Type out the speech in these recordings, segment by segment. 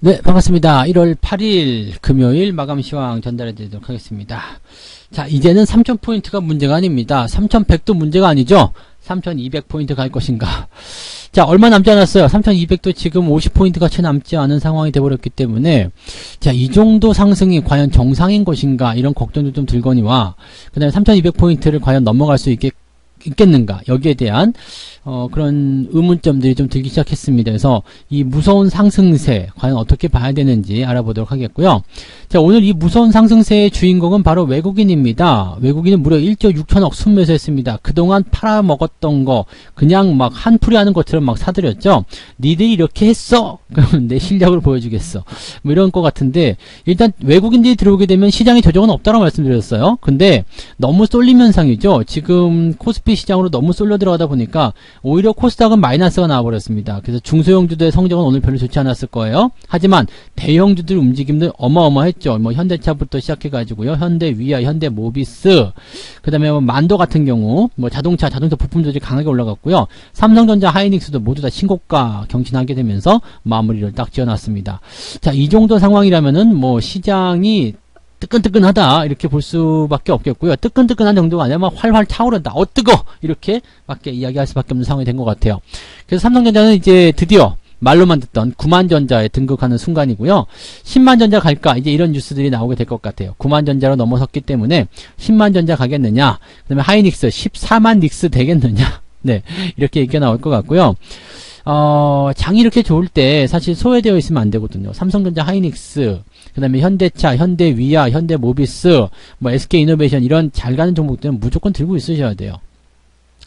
네, 반갑습니다. 1월 8일 금요일 마감 시황 전달해 드리도록 하겠습니다. 자, 이제는 3000포인트가 문제가 아닙니다. 3100도 문제가 아니죠. 3200포인트 갈 것인가. 자, 얼마 남지 않았어요. 3200도 지금 50포인트가 채 남지 않은 상황이 되어버렸기 때문에, 자, 이 정도 상승이 과연 정상인 것인가, 이런 걱정도 좀 들거니와, 그 다음에 3200포인트를 과연 넘어갈 수 있겠는가, 여기에 대한 그런 의문점들이 좀 들기 시작했습니다. 그래서 이 무서운 상승세 과연 어떻게 봐야 되는지 알아보도록 하겠고요. 자, 오늘 이 무서운 상승세의 주인공은 바로 외국인입니다. 외국인은 무려 1조 6천억 순매수했습니다. 그동안 팔아먹었던 거 그냥 막 한풀이 하는 것처럼 막 사들였죠. 니들이 이렇게 했어? 그러면 내 실력을 보여주겠어. 뭐 이런 것 같은데, 일단 외국인들이 들어오게 되면 시장에 저적은 없다고 말씀드렸어요. 근데 너무 쏠림 현상이죠. 지금 코스피 시장으로 너무 쏠려 들어가다 보니까 오히려 코스닥은 마이너스가 나와버렸습니다. 그래서 중소형주들의 성적은 오늘 별로 좋지 않았을 거예요. 하지만 대형주들 움직임도 어마어마했죠. 뭐 현대차부터 시작해가지고요, 현대 위아, 현대 모비스, 그 다음에 뭐 만도 같은 경우 뭐 자동차 부품들이 강하게 올라갔고요. 삼성전자, 하이닉스도 모두 다 신고가 경신하게 되면서 마무리를 딱 지어놨습니다. 자, 이 정도 상황이라면은 뭐 시장이 뜨끈뜨끈하다 이렇게 볼 수밖에 없겠고요. 뜨끈뜨끈한 정도가 아니라 막 활활 타오른다, 뜨거, 이렇게 밖에 이야기할 수밖에 없는 상황이 된 것 같아요. 그래서 삼성전자는 이제 드디어 말로만 듣던 9만전자에 등극하는 순간이고요. 10만전자 갈까, 이제 이런 뉴스들이 나오게 될 것 같아요. 9만전자로 넘어섰기 때문에 10만전자 가겠느냐, 그 다음에 하이닉스 14만 닉스 되겠느냐, 네, 이렇게 얘기가 나올 것 같고요. 장이 이렇게 좋을 때 사실 소외되어 있으면 안 되거든요. 삼성전자, 하이닉스, 그 다음에 현대차, 현대 위아, 현대 모비스, 뭐 SK이노베이션, 이런 잘 가는 종목들은 무조건 들고 있으셔야 돼요.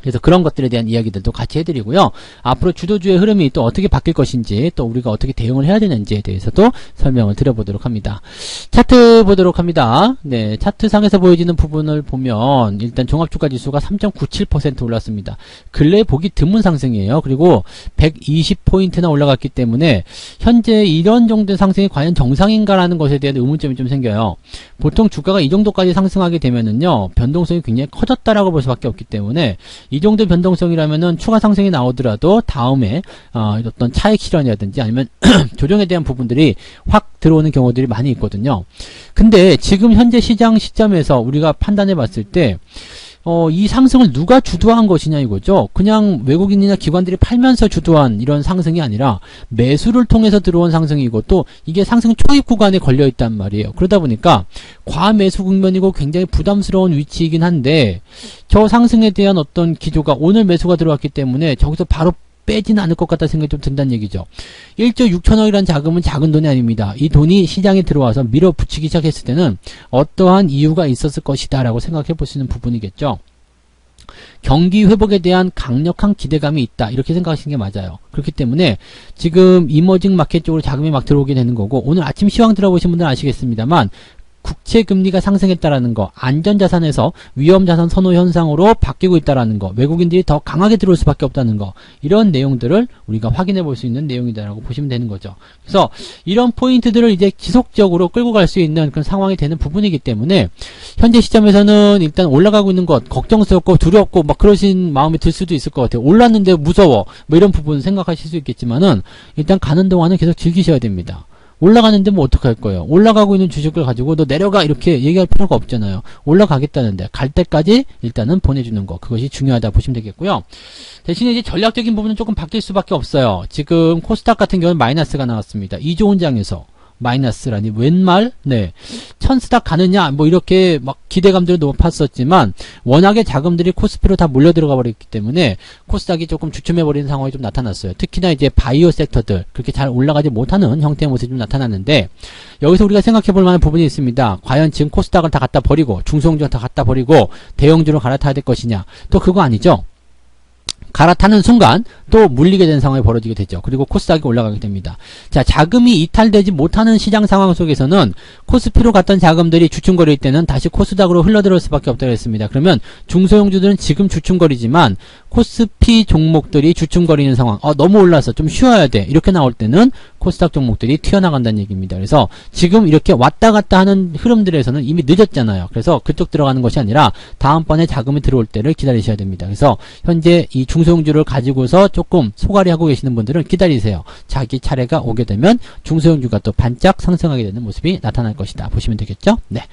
그래서 그런 것들에 대한 이야기들도 같이 해드리고요. 앞으로 주도주의 흐름이 또 어떻게 바뀔 것인지, 또 우리가 어떻게 대응을 해야 되는지에 대해서도 설명을 드려보도록 합니다. 차트 보도록 합니다. 네, 차트상에서 보여지는 부분을 보면 일단 종합주가지수가 3.97% 올랐습니다. 근래 보기 드문 상승이에요. 그리고 120포인트나 올라갔기 때문에 현재 이런 정도의 상승이 과연 정상인가라는 것에 대한 의문점이 좀 생겨요. 보통 주가가 이 정도까지 상승하게 되면은요, 변동성이 굉장히 커졌다라고 볼 수밖에 없기 때문에, 이 정도 변동성이라면은 추가 상승이 나오더라도 다음에 어떤 차익 실현이라든지 아니면 조정에 대한 부분들이 확 들어오는 경우들이 많이 있거든요. 근데 지금 현재 시장 시점에서 우리가 판단해 봤을 때 이 상승을 누가 주도한 것이냐 이거죠. 그냥 외국인이나 기관들이 팔면서 주도한 이런 상승이 아니라 매수를 통해서 들어온 상승이고, 또 이게 상승 초입 구간에 걸려 있단 말이에요. 그러다 보니까 과매수 국면이고 굉장히 부담스러운 위치이긴 한데, 저 상승에 대한 어떤 기조가 오늘 매수가 들어왔기 때문에 저기서 바로 빼지는 않을 것 같다는 생각이 좀 든다는 얘기죠. 1조 6천억이라는 자금은 작은 돈이 아닙니다. 이 돈이 시장에 들어와서 밀어붙이기 시작했을 때는 어떠한 이유가 있었을 것이다 라고 생각해 볼 수 있는 부분이겠죠. 경기 회복에 대한 강력한 기대감이 있다, 이렇게 생각하시는 게 맞아요. 그렇기 때문에 지금 이머징 마켓 쪽으로 자금이 막 들어오게 되는 거고, 오늘 아침 시황 들어보신 분들은 아시겠습니다만 국채금리가 상승했다라는 거, 안전자산에서 위험자산 선호 현상으로 바뀌고 있다라는 거, 외국인들이 더 강하게 들어올 수밖에 없다는 거, 이런 내용들을 우리가 확인해 볼 수 있는 내용이다라고 보시면 되는 거죠. 그래서 이런 포인트들을 이제 지속적으로 끌고 갈 수 있는 그런 상황이 되는 부분이기 때문에 현재 시점에서는 일단 올라가고 있는 것 걱정스럽고 두렵고 막 그러신 마음이 들 수도 있을 것 같아요. 올랐는데 무서워, 뭐 이런 부분 생각하실 수 있겠지만은 일단 가는 동안은 계속 즐기셔야 됩니다. 올라가는데 뭐 어떡할 거예요. 올라가고 있는 주식을 가지고 너 내려가 이렇게 얘기할 필요가 없잖아요. 올라가겠다는데 갈 때까지 일단은 보내주는 거, 그것이 중요하다 보시면 되겠고요. 대신에 이제 전략적인 부분은 조금 바뀔 수밖에 없어요. 지금 코스닥 같은 경우는 마이너스가 나왔습니다. 2조 원장에서 마이너스라니 웬 말? 네, 천스닥 가느냐 뭐 이렇게 막 기대감들이 높았었지만 워낙에 자금들이 코스피로 다 몰려 들어가 버렸기 때문에 코스닥이 조금 주춤해 버리는 상황이 좀 나타났어요. 특히나 이제 바이오 섹터들 그렇게 잘 올라가지 못하는 형태의 모습이 좀 나타났는데, 여기서 우리가 생각해 볼 만한 부분이 있습니다. 과연 지금 코스닥을 다 갖다 버리고 중소형주를 다 갖다 버리고 대형주로 갈아타야 될 것이냐, 또 그거 아니죠. 갈아타는 순간 또 물리게 되는 상황이 벌어지게 되죠. 그리고 코스닥이 올라가게 됩니다. 자, 자금이 이탈되지 못하는 시장 상황 속에서는 코스피로 갔던 자금들이 주춤거릴 때는 다시 코스닥으로 흘러들어올 수밖에 없다고 했습니다. 그러면 중소형주들은 지금 주춤거리지만 코스피 종목들이 주춤거리는 상황, 너무 올라서 좀 쉬어야 돼, 이렇게 나올 때는 코스닥 종목들이 튀어나간다는 얘기입니다. 그래서 지금 이렇게 왔다 갔다 하는 흐름들에서는 이미 늦었잖아요. 그래서 그쪽 들어가는 것이 아니라 다음번에 자금이 들어올 때를 기다리셔야 됩니다. 그래서 현재 이 중소형주를 가지고서 조금 소갈이 하고 계시는 분들은 기다리세요. 자기 차례가 오게 되면 중소형주가 또 반짝 상승하게 되는 모습이 나타날 것이다. 보시면 되겠죠? 네.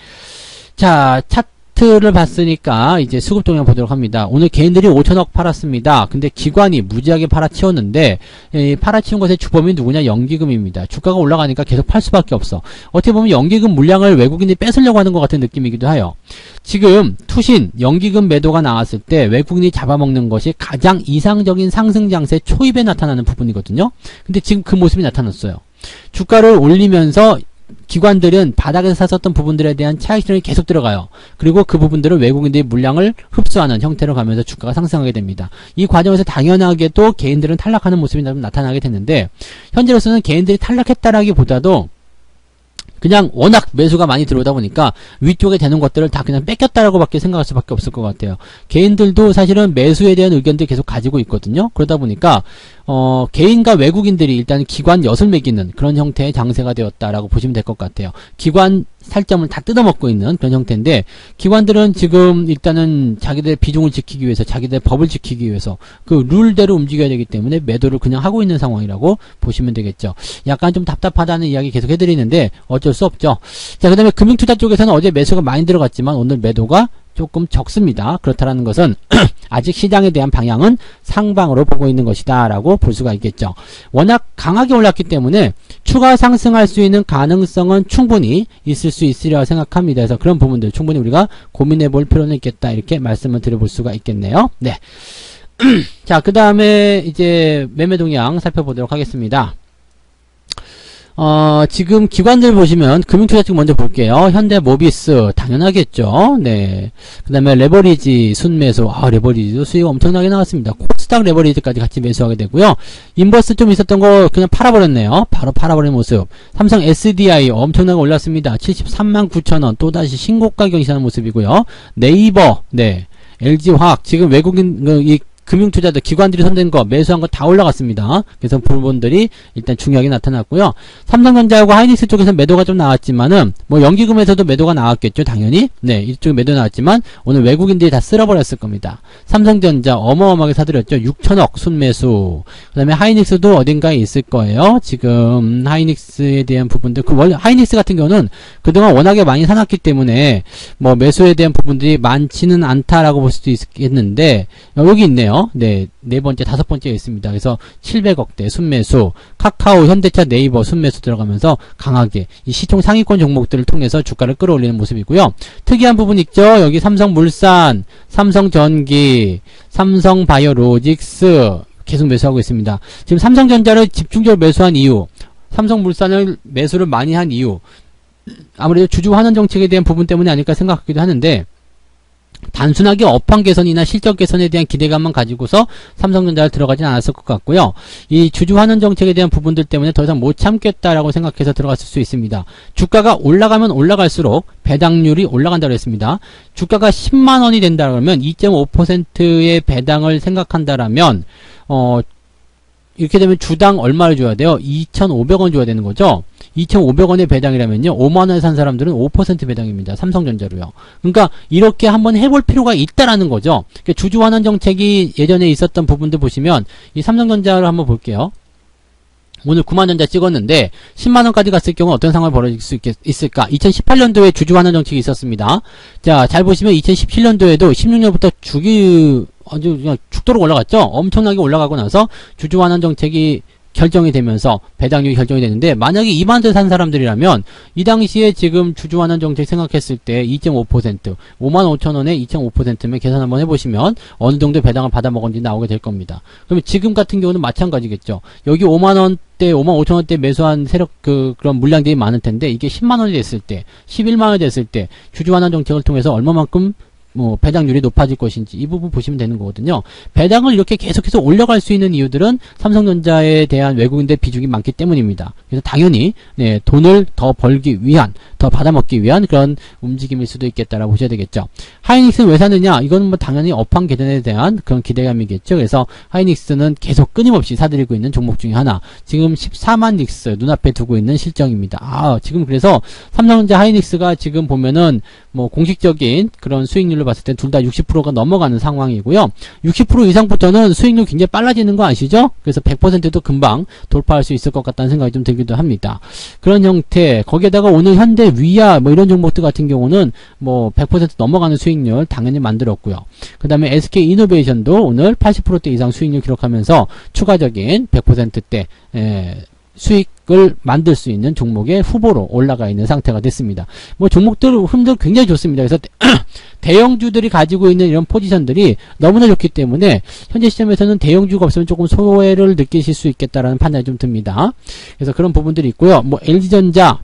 자, 차트를 봤으니까 이제 수급 동향 보도록 합니다. 오늘 개인들이 5천억 팔았습니다. 근데 기관이 무지하게 팔아치웠는데 이 팔아치운 것의 주범이 누구냐? 연기금입니다. 주가가 올라가니까 계속 팔 수밖에 없어. 어떻게 보면 연기금 물량을 외국인이 뺏으려고 하는 것 같은 느낌이기도 해요. 지금 투신 연기금 매도가 나왔을 때 외국인이 잡아먹는 것이 가장 이상적인 상승 장세 초입에 나타나는 부분이거든요. 근데 지금 그 모습이 나타났어요. 주가를 올리면서 기관들은 바닥에서 샀었던 부분들에 대한 차익 실현이 계속 들어가요. 그리고 그 부분들을 외국인들이 물량을 흡수하는 형태로 가면서 주가가 상승하게 됩니다. 이 과정에서 당연하게도 개인들은 탈락하는 모습이 나타나게 됐는데 현재로서는 개인들이 탈락했다라기보다도 그냥 워낙 매수가 많이 들어오다 보니까 위쪽에 되는 것들을 다 그냥 뺏겼다라고 밖에 생각할 수밖에 없을 것 같아요. 개인들도 사실은 매수에 대한 의견들 계속 가지고 있거든요. 그러다 보니까 개인과 외국인들이 일단 기관 엿을 매기는 그런 형태의 장세가 되었다라고 보시면 될 것 같아요. 기관 살점을 다 뜯어먹고 있는 그런 형태인데 기관들은 지금 일단은 자기들의 비중을 지키기 위해서 자기들의 법을 지키기 위해서 그 룰대로 움직여야 되기 때문에 매도를 그냥 하고 있는 상황이라고 보시면 되겠죠. 약간 좀 답답하다는 이야기 계속 해드리는데 어쩔 수 없죠. 자, 그 다음에 금융투자 쪽에서는 어제 매수가 많이 들어갔지만 오늘 매도가 조금 적습니다. 그렇다라는 것은 아직 시장에 대한 방향은 상방으로 보고 있는 것이다 라고 볼 수가 있겠죠. 워낙 강하게 올랐기 때문에 추가 상승할 수 있는 가능성은 충분히 있을 수 있으리라 생각합니다. 그래서 그런 부분들 충분히 우리가 고민해 볼 필요는 있겠다 이렇게 말씀을 드려볼 수가 있겠네요. 네. 자, 그 다음에 이제 매매 동향 살펴보도록 하겠습니다. 지금 기관들 보시면 금융투자 쪽 먼저 볼게요. 현대모비스 당연하겠죠. 네. 그 다음에 레버리지 순매수. 레버리지도 수익 엄청나게 나왔습니다. 코스닥 레버리지까지 같이 매수하게 되고요. 인버스 좀 있었던 거 그냥 팔아버렸네요. 바로 팔아버린 모습. 삼성 SDI 엄청나게 올랐습니다. 73만 9천원 또다시 신고가 경신하는 모습이고요. 네이버, 네. LG화학 지금 외국인 이 금융투자들 기관들이 손댄 거 매수한 거 다 올라갔습니다. 그래서 부분들이 일단 중요하게 나타났고요. 삼성전자하고 하이닉스 쪽에서 매도가 좀 나왔지만은 뭐 연기금에서도 매도가 나왔겠죠. 당연히 네 이쪽에 매도 나왔지만 오늘 외국인들이 다 쓸어버렸을 겁니다. 삼성전자 어마어마하게 사들였죠. 6천억 순매수. 그 다음에 하이닉스도 어딘가에 있을 거예요. 지금 하이닉스에 대한 부분들 원래 하이닉스 같은 경우는 그동안 워낙에 많이 사놨기 때문에 뭐 매수에 대한 부분들이 많지는 않다라고 볼 수도 있겠는데 여기 있네요. 네, 네 번째, 다섯 번째에 있습니다. 그래서 700억대 순매수, 카카오, 현대차, 네이버 순매수 들어가면서 강하게 이 시총 상위권 종목들을 통해서 주가를 끌어올리는 모습이고요. 특이한 부분 있죠? 여기 삼성물산, 삼성전기, 삼성바이오로직스 계속 매수하고 있습니다. 지금 삼성전자를 집중적으로 매수한 이유, 삼성물산을 매수를 많이 한 이유, 아무래도 주주 환원 정책에 대한 부분 때문에 아닐까 생각하기도 하는데 단순하게 업황 개선이나 실적 개선에 대한 기대감만 가지고서 삼성전자를 들어가진 않았을 것 같고요. 이 주주 환원 정책에 대한 부분들 때문에 더 이상 못 참겠다라고 생각해서 들어갔을 수 있습니다. 주가가 올라가면 올라갈수록 배당률이 올라간다고 했습니다. 주가가 10만원이 된다 그러면 2.5%의 배당을 생각한다라면 이렇게 되면 주당 얼마를 줘야 돼요? 2,500원 줘야 되는 거죠? 2,500원의 배당이라면요. 5만원에 산 사람들은 5% 배당입니다. 삼성전자로요. 그러니까 이렇게 한번 해볼 필요가 있다라는 거죠. 그러니까 주주 환원 정책이 예전에 있었던 부분들 보시면 이 삼성전자를 한번 볼게요. 오늘 9만원자 찍었는데 10만원까지 갔을 경우 어떤 상황을 벌어질 수 있을까? 2018년도에 주주 환원 정책이 있었습니다. 자, 잘 보시면 2017년도에도 16년부터 아주 그냥 죽도록 올라갔죠. 엄청나게 올라가고 나서 주주 환원 정책이 결정이 되면서 배당률이 결정이 되는데 만약에 2만원대 산 사람들이라면 이 당시에 지금 주주 환원 정책 생각했을 때 2.5% 55,000원에 2.5%면 계산 한번 해보시면 어느 정도 배당을 받아 먹었는지 나오게 될 겁니다. 그러면 지금 같은 경우는 마찬가지겠죠. 여기 5만원대 55,000원대 매수한 세력 그런 물량들이 많을 텐데 이게 10만원이 됐을 때 11만원이 됐을 때 주주 환원 정책을 통해서 얼마만큼 뭐 배당률이 높아질 것인지 이 부분 보시면 되는 거거든요. 배당을 이렇게 계속해서 올려갈 수 있는 이유들은 삼성전자에 대한 외국인들 비중이 많기 때문입니다. 그래서 당연히 네, 돈을 더 벌기 위한, 더 받아먹기 위한 그런 움직임일 수도 있겠다라고 보셔야 되겠죠. 하이닉스는 왜 사느냐? 이건 뭐 당연히 업황 개선에 대한 그런 기대감이겠죠. 그래서 하이닉스는 계속 끊임없이 사들이고 있는 종목 중에 하나. 지금 14만 닉스 눈앞에 두고 있는 실정입니다. 지금 그래서 삼성전자 하이닉스가 지금 보면은 뭐 공식적인 그런 수익률로 봤을 때 둘 다 60%가 넘어가는 상황이고요. 60% 이상부터는 수익률 굉장히 빨라지는 거 아시죠? 그래서 100%도 금방 돌파할 수 있을 것 같다는 생각이 좀 들기도 합니다. 그런 형태, 거기에다가 오늘 현대 위아 뭐 이런 종목들 같은 경우는 뭐 100% 넘어가는 수익률 당연히 만들었고요. 그 다음에 SK 이노베이션도 오늘 80%대 이상 수익률 기록하면서 추가적인 100%대 수익을 만들 수 있는 종목의 후보로 올라가 있는 상태가 됐습니다. 뭐 종목들 흐름도 굉장히 좋습니다. 그래서 대형주들이 가지고 있는 이런 포지션들이 너무나 좋기 때문에 현재 시점에서는 대형주가 없으면 조금 소외를 느끼실 수 있겠다라는 판단이 좀 듭니다. 그래서 그런 부분들이 있고요. 뭐 LG전자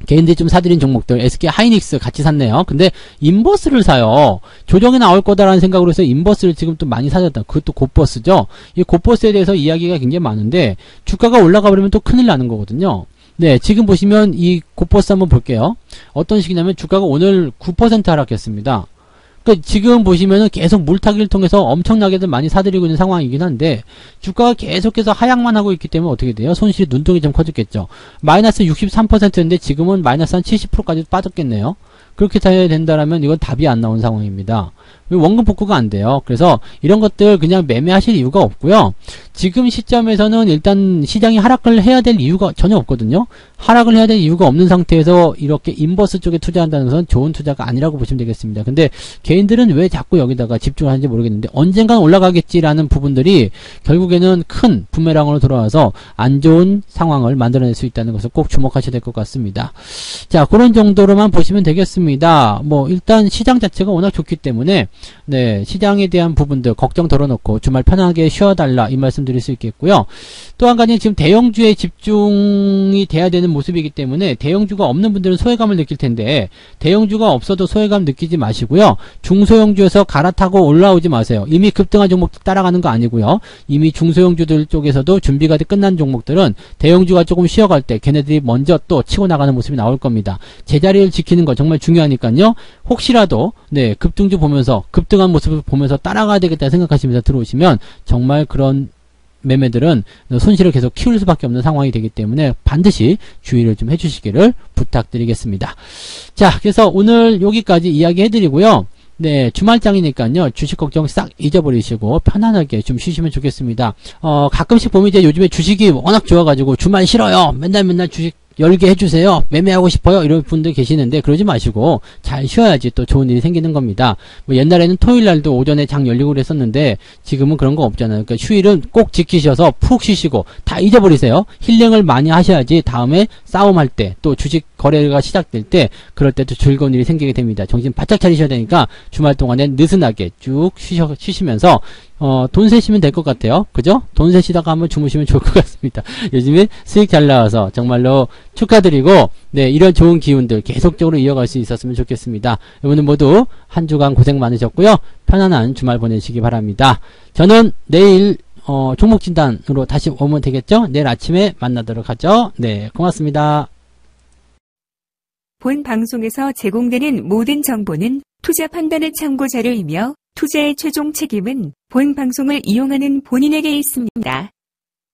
개인들이 좀 사들인 종목들, SK 하이닉스 같이 샀네요. 근데 인버스를 사요. 조정이 나올 거다라는 생각으로 해서 인버스를 지금 또 많이 사셨다. 그것도 곧버스죠. 이 곧버스에 대해서 이야기가 굉장히 많은데 주가가 올라가 버리면 또 큰일 나는 거거든요. 네, 지금 보시면 이 곧버스 한번 볼게요. 어떤 식이냐면 주가가 오늘 9% 하락했습니다. 그러니까 지금 보시면은 계속 물타기를 통해서 엄청나게들 많이 사들이고 있는 상황이긴 한데 주가가 계속해서 하락만 하고 있기 때문에 어떻게 돼요? 손실이 눈덩이 좀 커졌겠죠. 마이너스 63%인데 지금은 마이너스 한 70%까지 빠졌겠네요. 그렇게 사야 된다라면 이건 답이 안 나온 상황입니다. 원금 복구가 안 돼요. 그래서 이런 것들 그냥 매매하실 이유가 없고요. 지금 시점에서는 일단 시장이 하락을 해야 될 이유가 전혀 없거든요. 하락을 해야 될 이유가 없는 상태에서 이렇게 인버스 쪽에 투자한다는 것은 좋은 투자가 아니라고 보시면 되겠습니다. 근데 개인들은 왜 자꾸 여기다가 집중을 하는지 모르겠는데 언젠간 올라가겠지라는 부분들이 결국에는 큰 부메랑으로 돌아와서 안 좋은 상황을 만들어낼 수 있다는 것을 꼭 주목하셔야 될 것 같습니다. 자, 그런 정도로만 보시면 되겠습니다. 뭐 일단 시장 자체가 워낙 좋기 때문에 네, 시장에 대한 부분들 걱정 덜어놓고 주말 편하게 쉬어달라 이 말씀 드릴 수 있겠고요. 또 한 가지는 지금 대형주에 집중이 돼야 되는 모습이기 때문에 대형주가 없는 분들은 소외감을 느낄 텐데 대형주가 없어도 소외감 느끼지 마시고요. 중소형주에서 갈아타고 올라오지 마세요. 이미 급등한 종목들 따라가는 거 아니고요. 이미 중소형주들 쪽에서도 준비가 끝난 종목들은 대형주가 조금 쉬어갈 때 걔네들이 먼저 또 치고 나가는 모습이 나올 겁니다. 제자리를 지키는 거 정말 중요하니까요. 혹시라도 네, 급등주 보면서 급등한 모습을 보면서 따라가야 되겠다 생각하시면서 들어오시면 정말 그런 매매들은 손실을 계속 키울 수밖에 없는 상황이 되기 때문에 반드시 주의를 좀 해주시기를 부탁드리겠습니다. 자, 그래서 오늘 여기까지 이야기 해드리고요. 네, 주말장이니까요. 주식 걱정 싹 잊어버리시고 편안하게 좀 쉬시면 좋겠습니다. 가끔씩 보면 이제 요즘에 주식이 워낙 좋아가지고 주말 싫어요. 맨날 주식 열게 해주세요. 매매하고 싶어요. 이런 분들 계시는데 그러지 마시고 잘 쉬어야지 또 좋은 일이 생기는 겁니다. 뭐 옛날에는 토요일날도 오전에 장 열리고 그랬었는데 지금은 그런 거 없잖아요. 그러니까 휴일은 꼭 지키셔서 푹 쉬시고 다 잊어버리세요. 힐링을 많이 하셔야지 다음에 싸움할 때 또 주식 거래가 시작될 때 그럴 때 또 즐거운 일이 생기게 됩니다. 정신 바짝 차리셔야 되니까 주말 동안에 느슨하게 쭉 쉬시면서 돈 세시면 될 것 같아요. 그죠? 돈 세시다가 한번 주무시면 좋을 것 같습니다. 요즘에 수익 잘 나와서 정말로 축하드리고, 네, 이런 좋은 기운들 계속적으로 이어갈 수 있었으면 좋겠습니다. 여러분들 모두 한 주간 고생 많으셨고요. 편안한 주말 보내시기 바랍니다. 저는 내일, 종목 진단으로 다시 오면 되겠죠? 내일 아침에 만나도록 하죠. 네, 고맙습니다. 본 방송에서 제공되는 모든 정보는 투자 판단의 참고 자료이며 투자의 최종 책임은 본 방송을 이용하는 본인에게 있습니다.